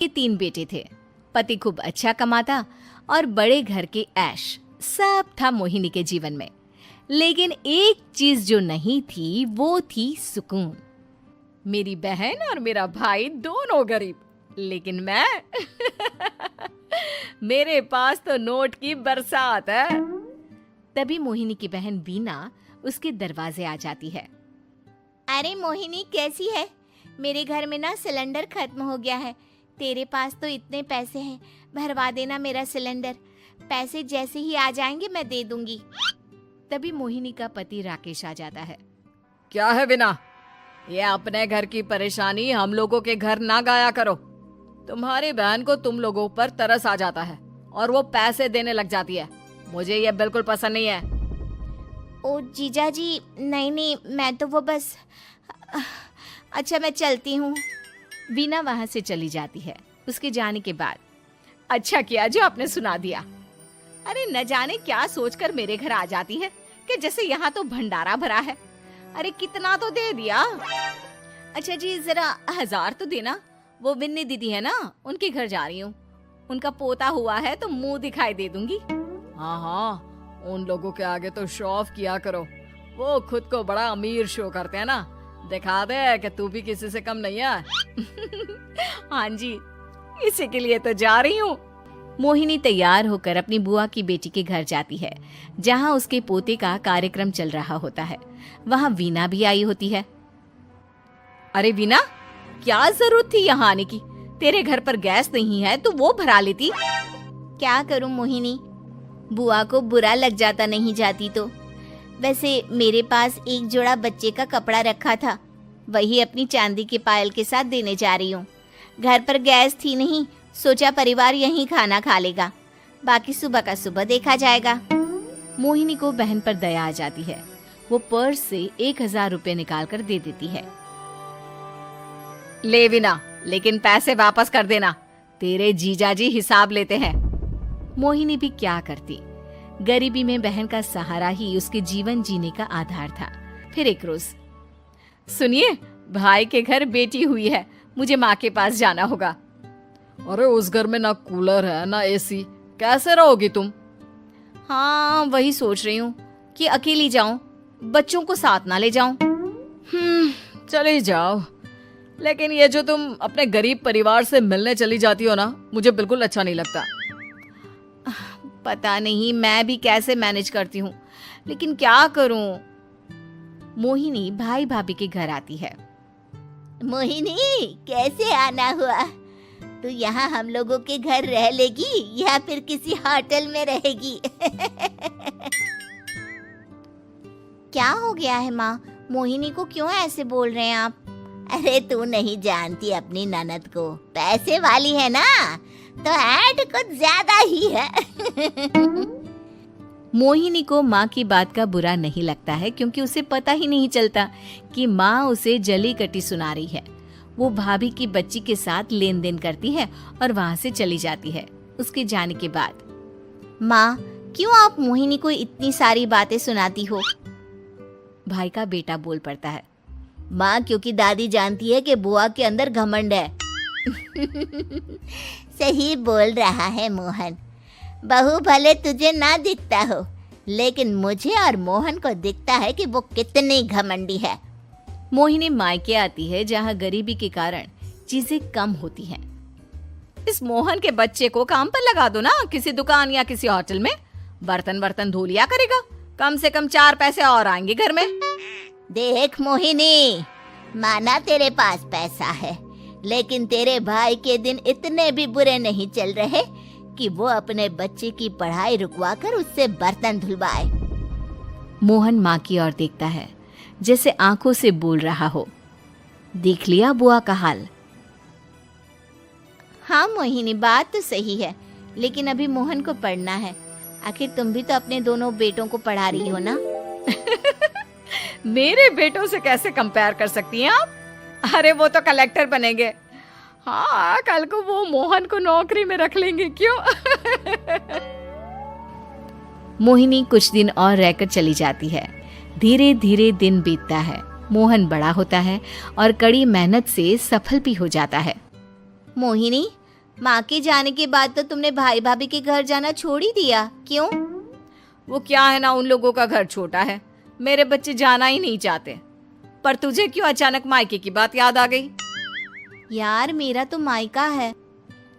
के 3 बेटे थे। पति खूब अच्छा कमाता और बड़े घर के ऐश सब था मोहिनी के जीवन में। लेकिन एक चीज जो नहीं थी वो थी सुकून। मेरी बहन और मेरा भाई दोनों गरीब, लेकिन मैं मेरे पास तो नोट की बरसात है। तभी मोहिनी की बहन बीना उसके दरवाजे आ जाती है। अरे मोहिनी, कैसी है? मेरे घर में ना सिलेंडर खत्म हो गया है। तेरे पास तो इतने पैसे हैं, भरवा देना मेरा सिलेंडर। पैसे जैसे ही आ जाएंगे मैं दे दूंगी। तभी मोहिनी का पति राकेश आ जाता है। क्या है बिना, ये अपने घर की परेशानी हम लोगों के घर ना गाया करो। तुम्हारी बहन को तुम लोगों पर तरस आ जाता है और वो पैसे देने लग जाती है। मुझे ये बिल्कुल पसंद नहीं है। ओ जीजा जी, नहीं, मैं तो वो बस अच्छा, मैं चलती हूँ। वीना वहां से चली जाती है। उसके जाने के बाद अच्छा किया जो आपने सुना दिया। अरे न जाने क्या सोचकर मेरे घर आ जाती है कि जैसे यहाँ तो भंडारा भरा है। अरे कितना तो दे दिया। अच्छा जी, जरा 1000 तो देना। वो बिन्नी दीदी है ना, उनके घर जा रही हूँ। उनका पोता हुआ है तो मुंह दिखाई दे दूंगी। हाँ, उन लोगों के आगे तो शो ऑफ किया करो। वो खुद को बड़ा अमीर शो करते हैं ना, दिखा दे कि तू भी किसी से कम नहीं है। हाँ जी, इसी के लिए तो जा रही हूँ। मोहिनी तैयार होकर अपनी बुआ की बेटी के घर जाती है, जहाँ उसके पोते का कार्यक्रम चल रहा होता है। वहाँ वीना भी आई होती है। अरे वीना, क्या जरूरत थी यहाँ आने की? तेरे घर पर गैस नहीं है तो वो भरा लेती। क्या करूं मोहिनी, बुआ को बुरा लग जाता नहीं जाती तो। वैसे मेरे पास एक जोड़ा बच्चे का कपड़ा रखा था, वही अपनी चांदी के पायल के साथ देने जा रही हूँ। घर पर गैस थी नहीं, सोचा परिवार यहीं खाना खा लेगा, बाकी सुबह का सुबह देखा जाएगा। मोहिनी को बहन पर दया आ जाती है। वो पर्स से 1000 रुपए निकाल कर दे देती है। ले बिना, लेकिन पैसे वापस कर देना, तेरे जीजाजी हिसाब लेते हैं। मोहिनी भी क्या करती, गरीबी में बहन का सहारा ही उसके जीवन जीने का आधार था। फिर एक रोज, सुनिए, भाई के घर बेटी हुई है, मुझे माँ के पास जाना होगा। अरे उस घर में ना कूलर है ना एसी, कैसे रहोगी तुम? हाँ, वही सोच रही हूँ कि अकेली जाऊं, बच्चों को साथ ना ले जाऊं। चली जाओ, लेकिन ये जो तुम अपने गरीब परिवार से मिलने चली जाती हो ना, मुझे बिल्कुल अच्छा नहीं लगता। पता नहीं मैं भी कैसे मैनेज करती हूँ, लेकिन क्या करूँ। मोहिनी भाई भाभी के घर आती है। मोहिनी, कैसे आना हुआ? तू यहाँ हम लोगों के घर रह लेगी या फिर किसी होटल में रहेगी? क्या हो गया है माँ? मोहिनी को क्यों ऐसे बोल रहे हैं आप? अरे तू नहीं जानती अपनी ननद को, पैसे वाली है ना, तो ऐड कुछ ज्यादा ही है। मोहिनी को माँ की बात का बुरा नहीं लगता है, क्योंकि उसे पता ही नहीं चलता कि माँ उसे जली कटी सुना रही है। वो भाभी की बच्ची के साथ लेन देन करती है और वहाँ से चली जाती है। उसके जाने के बाद, माँ, क्यों आप मोहिनी को इतनी सारी बातें सुनाती हो? भाई का बेटा बोल पड़ता है। माँ, क्योंकि दादी जानती है कि बुआ के अंदर घमंड है। सही बोल रहा है मोहन। बहू भले तुझे ना दिखता हो, लेकिन मुझे और मोहन को दिखता है कि वो कितनी घमंडी है। मोहिनी मायके आती है, जहाँ गरीबी के कारण चीजें कम होती हैं। इस मोहन के बच्चे को काम पर लगा दो ना, किसी दुकान या किसी होटल में। बर्तन धो लिया करेगा, कम से कम 4 पैसे और आएंगे घर में। देख मोहिनी, माना तेरे पास पैसा है, लेकिन तेरे भाई के दिन इतने भी बुरे नहीं चल रहे कि वो अपने बच्चे की पढ़ाई रुकवा कर उससे बर्तन धुलवाए। मोहन माँ की ओर देखता है, जैसे आंखों से बोल रहा हो, देख लिया बुआ का हाल। हाँ मोहिनी, बात तो सही है, लेकिन अभी मोहन को पढ़ना है। आखिर तुम भी तो अपने दोनों बेटों को पढ़ा रही हो ना। मेरे बेटों से कैसे कंपेयर कर सकती हैं आप? अरे वो तो कलेक्टर बनेंगे। हाँ, कल को वो मोहन को नौकरी में रख लेंगे, क्यों? मोहिनी कुछ दिन और रहकर चली जाती है। धीरे धीरे दिन बीतता है। मोहन बड़ा होता है और कड़ी मेहनत से सफल भी हो जाता है। मोहिनी, माँ के जाने के बाद तो तुमने भाई भाभी के घर जाना छोड़ ही दिया, क्यों? वो क्या है ना, उन लोगों का घर छोटा है, मेरे बच्चे जाना ही नहीं चाहते। पर तुझे क्यों अचानक मायके की बात याद आ गई? यार मेरा तो मायका है,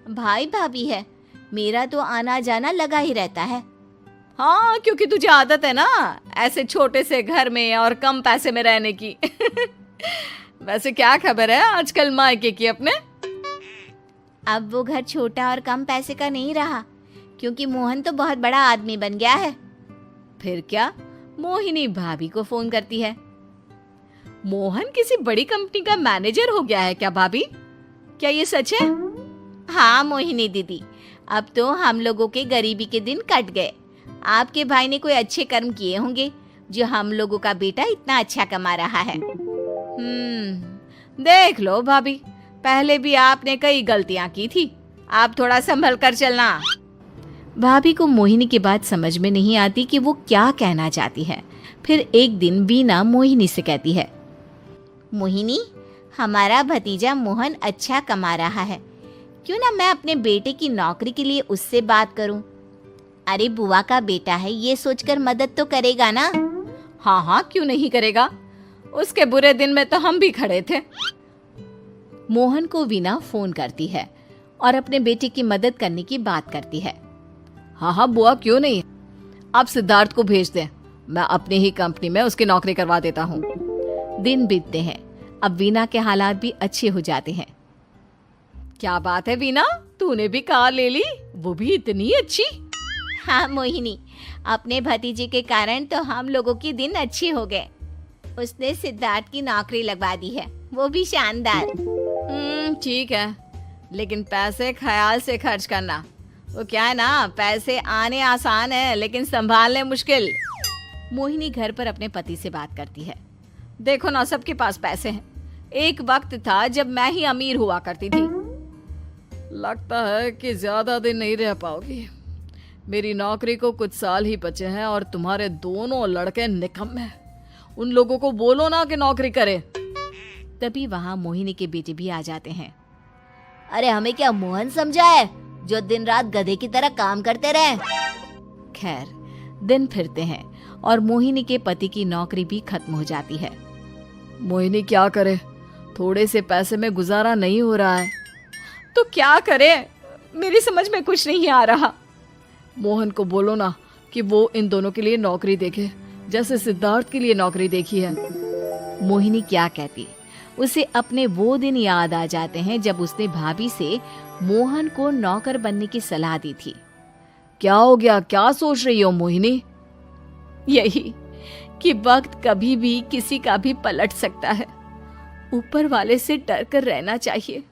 भाई भाभी है, मेरा तो आना जाना लगा ही रहता है। हाँ, क्योंकि तुझे आदत है ना ऐसे छोटे से घर में और कम पैसे में रहने की। वैसे क्या खबर है आजकल मायके की अपने? अब वो घर छोटा और कम पैसे का नहीं रहा, क्योंकि मोहन तो बहुत बड़ा आदमी बन गया है। फिर क्या? मोहिनी भाभी को फोन करती है। मोहन किसी बड़ी कंपनी का मैनेजर हो गया है क्या भाभी? क्या ये सच है? हाँ मोहिनी दीदी, अब तो हम लोगों के गरीबी के दिन कट गए। आपके भाई ने कोई अच्छे कर्म किए होंगे जो हम लोगों का बेटा इतना अच्छा कमा रहा है। देख लो भाभी, पहले भी आपने कई गलतियां की थी, आप थोड़ा संभल कर चलना। भाभी को मोहिनी की बात समझ में नहीं आती कि वो क्या कहना चाहती है। फिर एक दिन वीना मोहिनी से कहती है, मोहिनी, हमारा भतीजा मोहन अच्छा कमा रहा है, क्यों ना मैं अपने बेटे की नौकरी के लिए उससे बात करूं? अरे बुआ का बेटा है, ये सोचकर मदद तो करेगा ना? हाँ हाँ, क्यों नहीं करेगा, उसके बुरे दिन में तो हम भी खड़े थे। मोहन को वीना फोन करती है और अपने बेटे की मदद करने की बात करती है। हाँ हाँ बुआ, क्यों नहीं, आप सिद्धार्थ को भेज दें, मैं अपनी ही कंपनी में उसकी नौकरी करवा देता हूँ। दिन बीतते हैं, अब वीना के हालात भी अच्छे हो जाते हैं। क्या बात है वीना, तूने भी कार ले ली, वो भी इतनी अच्छी? हाँ मोहिनी, अपने भतीजे के कारण तो हम लोगों की दिन अच्छे हो गए। उसने सिद्धार्थ की नौकरी लगवा दी है, वो भी शानदार। ठीक है, लेकिन पैसे ख्याल से खर्च करना। वो क्या है ना, पैसे आने आसान है लेकिन संभालने मुश्किल। मोहिनी घर पर अपने पति से बात करती है। देखो ना, सबके पास पैसे हैं, एक वक्त था जब मैं ही अमीर हुआ करती थी। लगता है कि ज्यादा दिन नहीं रह पाओगी, मेरी नौकरी को कुछ साल ही बचे हैं और तुम्हारे दोनों लड़के निकम्मे हैं। उन लोगों को बोलो ना कि नौकरी करे। तभी वहाँ मोहिनी के बेटे भी आ जाते हैं। अरे हमें क्या मोहन समझा है जो दिन रात गधे की तरह काम करते रहे? खैर, दिन फिरते हैं और मोहिनी के पति की नौकरी भी खत्म हो जाती है। मोहिनी क्या करे, थोड़े से पैसे में गुजारा नहीं हो रहा है, तो क्या करे, मेरी समझ में कुछ नहीं आ रहा। मोहन को बोलो ना कि वो इन दोनों के लिए नौकरी देखे, जैसे सिद्धार्थ के लिए नौकरी देखी है। मोहिनी क्या कहती, उसे अपने वो दिन याद आ जाते हैं जब उसने भाभी से मोहन को नौकर बनने की सलाह दी थी। क्या हो गया, क्या सोच रही हो मोहिनी? यही कि वक्त कभी भी किसी का भी पलट सकता है, ऊपर वाले से डर कर रहना चाहिए।